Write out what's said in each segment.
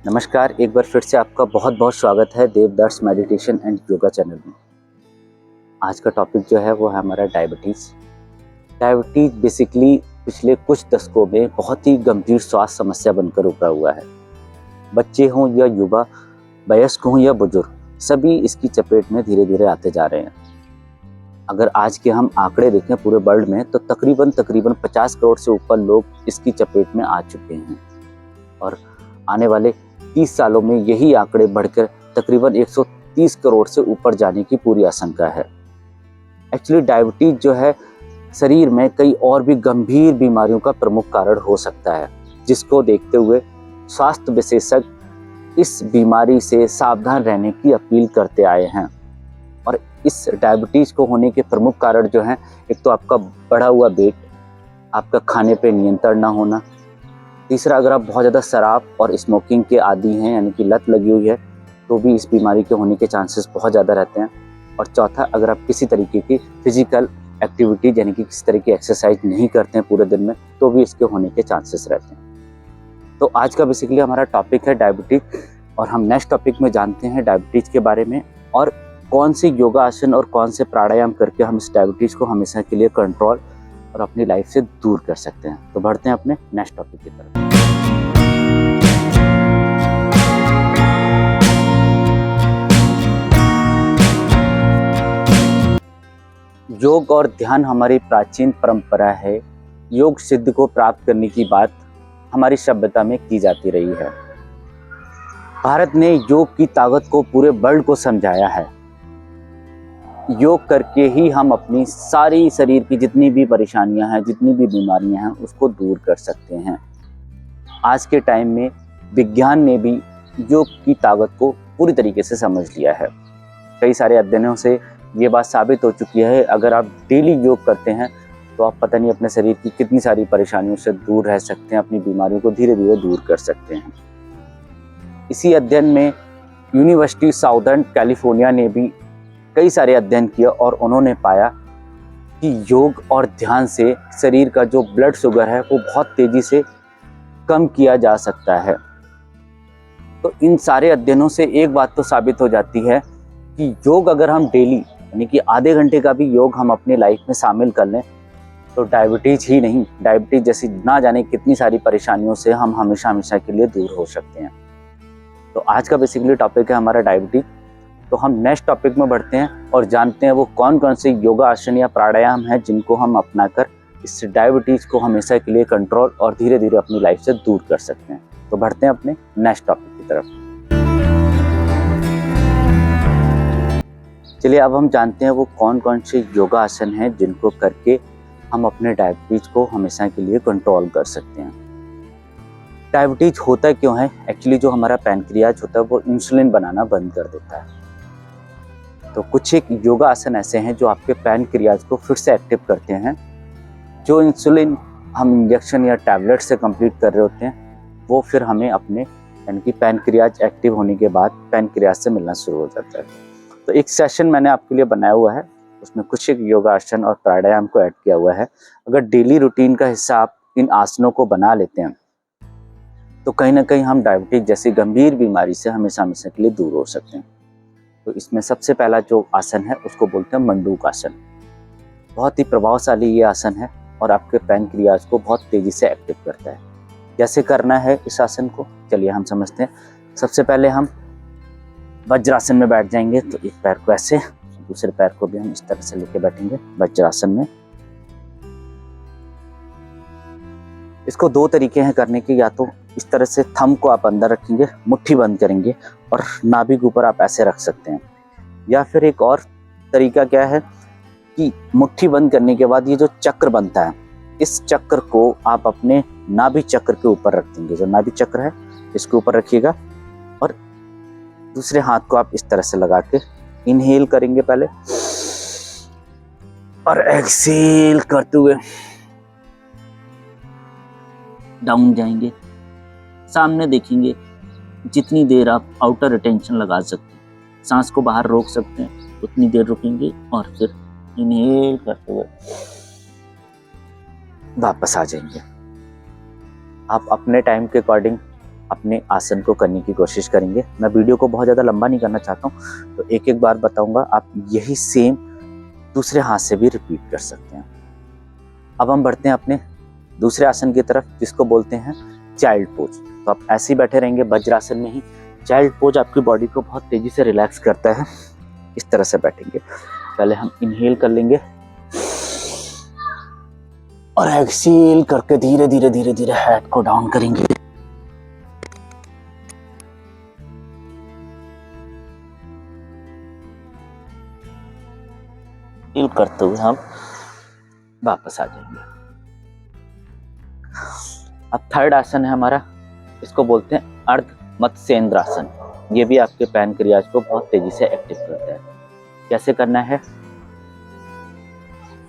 नमस्कार, एक बार फिर से आपका बहुत बहुत स्वागत है देवदर्श मेडिटेशन एंड योगा चैनल में। आज का टॉपिक जो है वो है हमारा डायबिटीज़। डायबिटीज़ बेसिकली पिछले कुछ दशकों में बहुत ही गंभीर स्वास्थ्य समस्या बनकर उभरा हुआ है। बच्चे हों या युवा, वयस्क हों या बुजुर्ग, सभी इसकी चपेट में धीरे धीरे आते जा रहे हैं। अगर आज के हम आंकड़े देखें पूरे वर्ल्ड में तो तकरीबन 50 करोड़ से ऊपर लोग इसकी चपेट में आ चुके हैं और आने वाले 30 सालों में यही आंकड़े बढ़कर तकरीबन 130 करोड़ से ऊपर जाने की पूरी आशंका है। एक्चुअली डायबिटीज जो है शरीर में कई और भी गंभीर बीमारियों का प्रमुख कारण हो सकता है, जिसको देखते हुए स्वास्थ्य विशेषज्ञ इस बीमारी से सावधान रहने की अपील करते आए हैं। और इस डायबिटीज को होने के प्रमुख कारण जो हैं, एक तो आपका बढ़ा हुआ वेट, आपका खाने पे नियंत्रण ना होना, तीसरा अगर आप बहुत ज़्यादा शराब और स्मोकिंग के आदी हैं यानी कि लत लगी हुई है तो भी इस बीमारी के होने के चांसेस बहुत ज़्यादा रहते हैं। और चौथा, अगर आप किसी तरीके की फिजिकल एक्टिविटी यानी कि किसी तरह की एक्सरसाइज नहीं करते हैं पूरे दिन में तो भी इसके होने के चांसेस रहते हैं। तो आज का बेसिकली हमारा टॉपिक है डायबिटीज और हम नेक्स्ट टॉपिक में जानते हैं डायबिटीज के बारे में और कौन सी योगा आसन और कौन से प्राणायाम करके हम इस डायबिटीज को हमेशा के लिए कंट्रोल और अपनी लाइफ से दूर कर सकते हैं। तो बढ़ते हैं अपने नेक्स्ट टॉपिक की तरफ। योग और ध्यान हमारी प्राचीन परंपरा है। योग सिद्धि को प्राप्त करने की बात हमारी सभ्यता में की जाती रही है। भारत ने योग की ताकत को पूरे वर्ल्ड को समझाया है। योग करके ही हम अपनी सारी शरीर की जितनी भी परेशानियां हैं, जितनी भी बीमारियां हैं, उसको दूर कर सकते हैं। आज के टाइम में विज्ञान ने भी योग की ताकत को पूरी तरीके से समझ लिया है। कई सारे अध्ययनों से ये बात साबित हो चुकी है, अगर आप डेली योग करते हैं तो आप पता नहीं अपने शरीर की कितनी सारी परेशानियों से दूर रह सकते हैं, अपनी बीमारियों को धीरे धीरे दूर कर सकते हैं। इसी अध्ययन में यूनिवर्सिटी साउदर्न कैलिफोर्निया ने भी कई सारे अध्ययन किए और उन्होंने पाया कि योग और ध्यान से शरीर का जो ब्लड शुगर है वो बहुत तेजी से कम किया जा सकता है। तो इन सारे अध्ययनों से एक बात तो साबित हो जाती है कि योग अगर हम डेली यानी कि आधे घंटे का भी योग हम अपनी लाइफ में शामिल कर लें तो डायबिटीज ही नहीं, डायबिटीज जैसी ना जाने कितनी सारी परेशानियों से हम हमेशा हमेशा के लिए दूर हो सकते हैं। तो आज का बेसिकली टॉपिक है हमारा डायबिटीज। तो हम नेक्स्ट टॉपिक में बढ़ते हैं और जानते हैं वो कौन कौन से योगा आसन या प्राणायाम हैं जिनको हम अपनाकर इस डायबिटीज को हमेशा के लिए कंट्रोल और धीरे धीरे अपनी लाइफ से दूर कर सकते हैं। तो बढ़ते हैं अपने नेक्स्ट टॉपिक की तरफ। चलिए अब हम जानते हैं वो कौन कौन से योगा आसन हैं जिनको करके हम अपने डायबिटीज को हमेशा के लिए कंट्रोल कर सकते हैं। डायबिटीज होता क्यों है? एक्चुअली जो हमारा पैनक्रियाज होता है वो इंसुलिन बनाना बंद कर देता है। तो कुछ एक योगा आसन ऐसे हैं जो आपके पैनक्रियाज को फिर से एक्टिव करते हैं। जो इंसुलिन हम इंजेक्शन या टैबलेट से कंप्लीट कर रहे होते हैं वो फिर हमें अपने यानी कि पैनक्रियाज एक्टिव होने के बाद पैनक्रियाज से मिलना शुरू हो जाता है। तो एक सेशन मैंने आपके लिए बनाया हुआ है, उसमें कुछ एक योगा आसन और प्राणायाम को ऐड किया हुआ है। अगर डेली रूटीन का हिस्सा आप इन आसनों को बना लेते हैं तो कहीं ना कहीं हम डायबिटीज जैसी गंभीर बीमारी से हमेशा हमेशा के लिए दूर हो सकते हैं। तो इसमें सबसे पहला जो आसन है उसको बोलते हैं मंडूक आसन। बहुत ही प्रभावशाली ये आसन है और आपके पैनक्रियाज को बहुत तेजी से एक्टिव करता है। कैसे करना है इस आसन को, चलिए हम समझते हैं। सबसे पहले हम वज्रासन में बैठ जाएंगे। तो एक पैर को ऐसे, दूसरे पैर को भी हम इस तरह से लेके बैठेंगे वज्रासन में। इसको दो तरीके हैं करने के, या तो इस तरह से थंब को आप अंदर रखेंगे, मुट्ठी बंद करेंगे और नाभि के ऊपर आप ऐसे रख सकते हैं, या फिर एक और तरीका क्या है कि मुट्ठी बंद करने के बाद ये जो चक्र बनता है इस चक्र को आप अपने नाभि चक्र के ऊपर रख देंगे। जो नाभि चक्र है इसके ऊपर रखिएगा और दूसरे हाथ को आप इस तरह से लगा के इनहेल करेंगे पहले और एक्सहेल करते हुए डाउन जाएंगे। सामने देखेंगे, जितनी देर आप आउटर रिटेंशन लगा सकते हैं, सांस को बाहर रोक सकते हैं, उतनी देर रुकेंगे और फिर इनहेल करते हुए वापस आ जाएंगे। आप अपने टाइम के अकॉर्डिंग अपने आसन को करने की कोशिश करेंगे। मैं वीडियो को बहुत ज़्यादा लंबा नहीं करना चाहता हूँ, तो एक एक बार बताऊँगा। आप यही सेम दूसरे हाथ से भी रिपीट कर सकते हैं। अब हम बढ़ते हैं अपने दूसरे आसन की तरफ, जिसको बोलते हैं चाइल्ड पोज। तो आप ऐसे ही बैठे रहेंगे वज्रासन में ही। चाइल्ड पोज आपकी बॉडी को बहुत तेजी से रिलैक्स करता है। इस तरह से बैठेंगे। पहले हम इनहेल कर लेंगे और एक्सहेल करके धीरे धीरे धीरे धीरे हेड को डाउन करेंगे। इनहेल करते हुए हम वापस आ जाएंगे। अब थर्ड आसन है हमारा, इसको बोलते हैं अर्ध मत्स्येंद्रासन। ये भी आपके पैनक्रियाज को बहुत तेजी से एक्टिव करता है। कैसे करना है,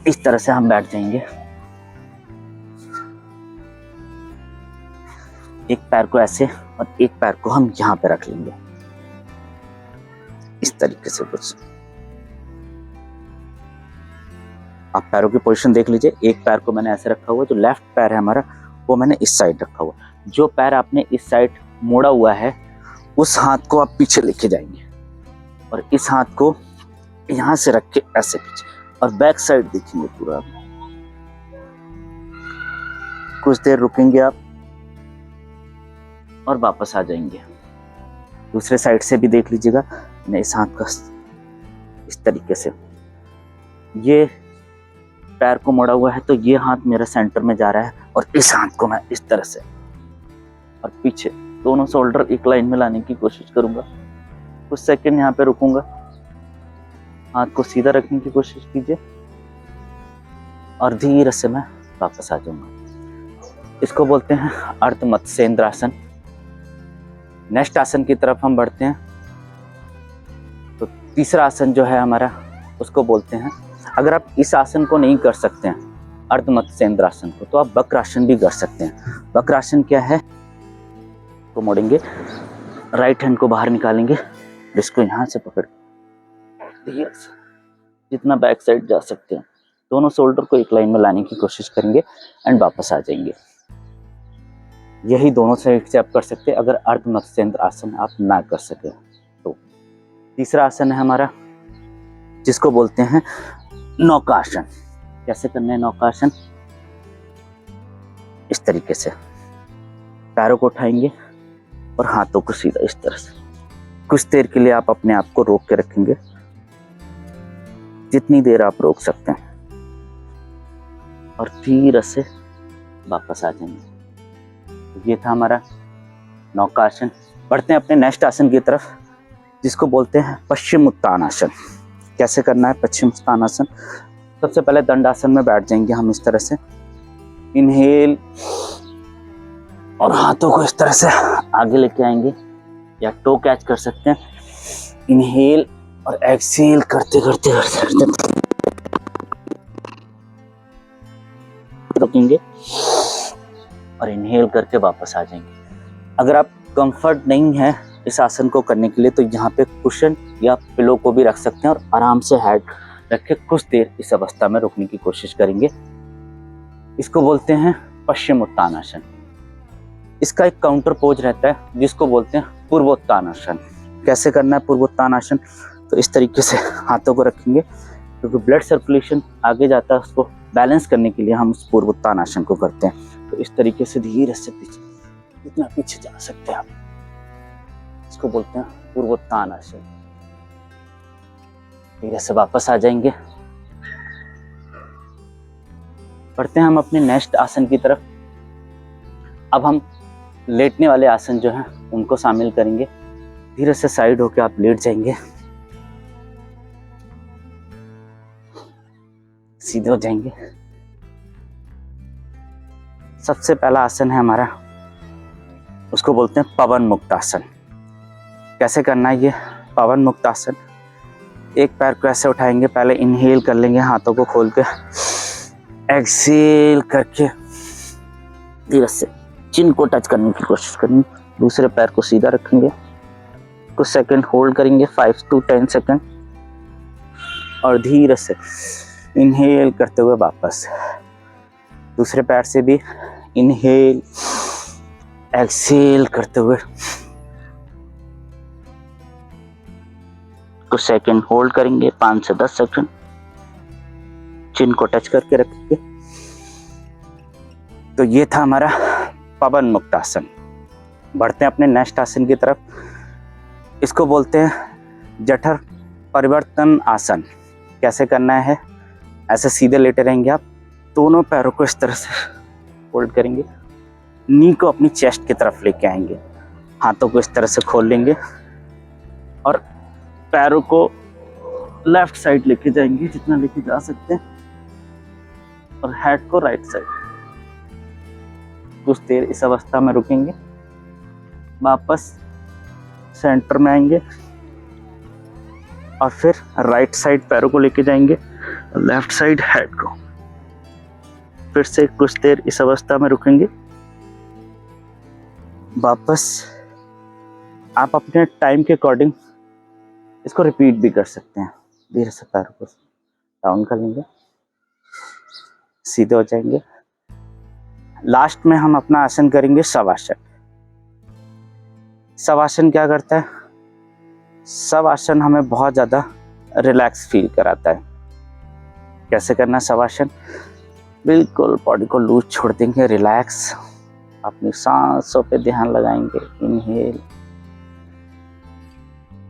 इस तरह से हम बैठ जाएंगे। एक पैर को ऐसे और एक पैर को हम यहां पे रख लेंगे, इस तरीके से कुछ। आप पैरों की पोजीशन देख लीजिए। एक पैर को मैंने ऐसे रखा हुआ, जो लेफ्ट पैर है हमारा वो मैंने इस साइड रखा हुआ। जो पैर आपने इस साइड मोड़ा हुआ है, उस हाथ को आप पीछे लेके जाएंगे और इस हाथ को यहां से रख के ऐसे पीछे, और बैक साइड देखेंगे पूरा। कुछ देर रुकेंगे आप और वापस आ जाएंगे। दूसरे साइड से भी देख लीजिएगा। मैं इस हाथ का इस तरीके से, ये पैर को मोड़ा हुआ है तो ये हाथ मेरा सेंटर में जा रहा है, और इस हाथ को मैं इस तरह से और पीछे, दोनों शोल्डर एक लाइन में लाने की कोशिश करूंगा। कुछ सेकंड यहाँ पे रुकूंगा। हाथ को सीधा रखने की कोशिश कीजिए और धीरे से मैं वापस आ जाऊंगा। इसको बोलते हैं अर्ध मत्स्येंद्रासन। नेक्स्ट आसन की तरफ हम बढ़ते हैं। तो तीसरा आसन जो है हमारा, उसको बोलते हैं, अगर आप इस आसन को नहीं कर सकते हैं अर्ध मत्स्येंद्रासन को, तो आप वक्रासन भी कर सकते हैं। वक्रासन क्या है, तो मोड़ेंगे, राइट हैंड को बाहर निकालेंगे, इसको यहाँ से पकड़ धीरे से जितना बैक साइड जा सकते हैं, दोनों शोल्डर को एक लाइन में लाने की कोशिश करेंगे एंड वापस आ जाएंगे। यही दोनों साइड से आप कर सकते हैं अगर अर्ध मत्स्येंद्र आसन आप ना कर सके तो। तीसरा आसन है हमारा, जिसको बोलते हैं नौकासन। कैसे करना है नौकासन, इस तरीके से पैरों को उठाएंगे और हाथों को सीधा इस तरह से। कुछ देर के लिए आप अपने आप को रोक के रखेंगे, जितनी देर आप रोक सकते हैं, और धीरे से वापस आ जाएंगे। ये था हमारा नौकासन। बढ़ते हैं अपने नेक्स्ट आसन की तरफ, जिसको बोलते हैं पश्चिम उत्तानासन। कैसे करना है पश्चिम उत्तानासन, सबसे पहले दंडासन में बैठ जाएंगे हम इस तरह से। इनहेल और हाथों को इस तरह से आगे लेके आएंगे, या टो कैच कर सकते हैं। इनहेल और एक्सहेल करते करते करते करते रुकेंगे और इनहेल करके वापस आ जाएंगे। अगर आप कंफर्ट नहीं है इस आसन को करने के लिए, तो यहाँ पे कुशन या पिलो को भी रख सकते हैं और आराम से हेड रख के कुछ देर इस अवस्था में रुकने की कोशिश करेंगे। इसको बोलते हैं पश्चिम उत्तानासन। इसका एक काउंटर पोज रहता है, जिसको बोलते हैं पूर्वोत्तानासन। कैसे करना है पूर्वोत्तानासन, तो इस तरीके से हाथों को रखेंगे, क्योंकि ब्लड सर्कुलेशन आगे जाता है, उसको बैलेंस करने के लिए हम उस पूर्वोत्तानासन को करते हैं। तो इस तरीके से धीरे से पीछे, जितना पीछे जा सकते हैं आप, इसको बोलते हैं पूर्वोत्तानासन। धीरे से वापस आ जाएंगे। बढ़ते हैं हम अपने नेक्स्ट आसन की तरफ। अब हम लेटने वाले आसन जो हैं उनको शामिल करेंगे। धीरे से साइड होकर आप लेट जाएंगे, सीधे हो जाएंगे। सबसे पहला आसन है हमारा, उसको बोलते हैं पवन मुक्त आसन। कैसे करना है ये पवन मुक्त आसन, एक पैर को ऐसे उठाएंगे, पहले इनहेल कर लेंगे हाथों को खोल के, एक्सहेल करके धीरे से चिन को टच करने की कोशिश करेंगे। दूसरे पैर को सीधा रखेंगे, कुछ सेकंड होल्ड करेंगे, 5 to 10 सेकंड, और धीरे से इनहेल करते हुए वापस। दूसरे पैर से भी इनहेल एक्सेल करते हुए कुछ सेकंड होल्ड करेंगे, 5 से 10 सेकंड। चिन को टच करके रखेंगे। तो ये था हमारा पवन मुक्त आसन। बढ़ते हैं अपने नेक्स्ट आसन की तरफ। इसको बोलते हैं जठर परिवर्तन आसन। कैसे करना है? ऐसे सीधे लेटे रहेंगे आप, दोनों पैरों को इस तरह से होल्ड करेंगे, नी को अपनी चेस्ट की तरफ लेके आएंगे, हाथों को इस तरह से खोल लेंगे और पैरों को लेफ्ट साइड लेके जाएंगे जितना लेके जा सकते हैं, और हेड को राइट साइड। कुछ देर इस अवस्था में रुकेंगे, वापस सेंटर में आएंगे और फिर राइट साइड पैरों को लेके जाएंगे, लेफ्ट साइड हेड को। फिर से कुछ देर इस अवस्था में रुकेंगे, वापस आप अपने टाइम के अकॉर्डिंग इसको रिपीट भी कर सकते हैं। धीरे से पैरों को डाउन कर लेंगे, सीधे हो जाएंगे। लास्ट में हम अपना आसन करेंगे शवासन। शवासन क्या करता है? शवासन हमें बहुत ज़्यादा रिलैक्स फील कराता है। कैसे करना शवासन? बिल्कुल बॉडी को लूज छोड़ देंगे, रिलैक्स। अपनी सांसों पे ध्यान लगाएंगे। Inhale,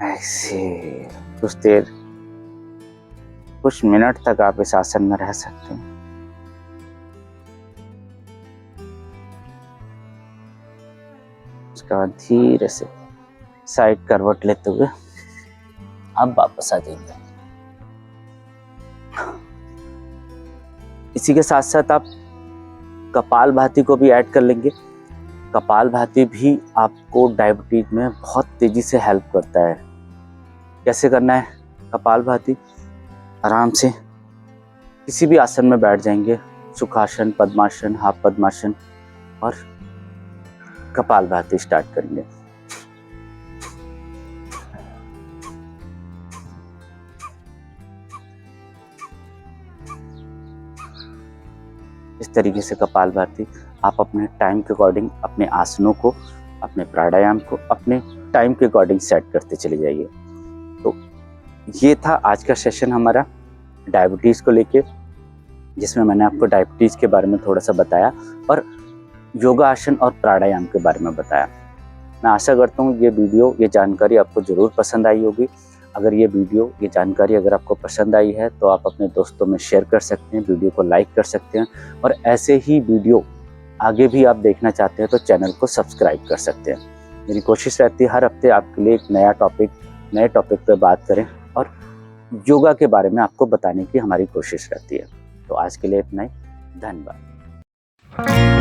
exhale. कुछ देर, कुछ मिनट तक आप इस आसन में रह सकते हैं। उसके बाद धीरे से साइड करवट लेते हुए आप वापस आ जाएंगे। इसी के साथ साथ आप कपालभाति को भी ऐड कर लेंगे। कपालभाति भी आपको डायबिटीज में बहुत तेजी से हेल्प करता है। कैसे करना है कपालभाति? आराम से किसी भी आसन में बैठ जाएंगे, सुखासन, पद्मासन, हाफ पद्मासन, और कपालभाति स्टार्ट करेंगे। इस तरीके से कपालभाति आप अपने टाइम के अकॉर्डिंग अपने आसनों को, अपने प्राणायाम को अपने टाइम के अकॉर्डिंग सेट करते चले जाइए। तो ये था आज का सेशन हमारा डायबिटीज़ को लेके, जिसमें मैंने आपको डायबिटीज़ के बारे में थोड़ा सा बताया और योगा आसन और प्राणायाम के बारे में बताया। मैं आशा करता हूँ ये वीडियो, ये जानकारी आपको ज़रूर पसंद आई होगी। अगर ये वीडियो, ये जानकारी अगर आपको पसंद आई है तो आप अपने दोस्तों में शेयर कर सकते हैं, वीडियो को लाइक कर सकते हैं, और ऐसे ही वीडियो आगे भी आप देखना चाहते हैं तो चैनल को सब्सक्राइब कर सकते हैं। मेरी कोशिश रहती है हर हफ्ते आपके लिए एक नए टॉपिक पर बात करें और योगा के बारे में आपको बताने की हमारी कोशिश रहती है। तो आज के लिए इतना ही। धन्यवाद।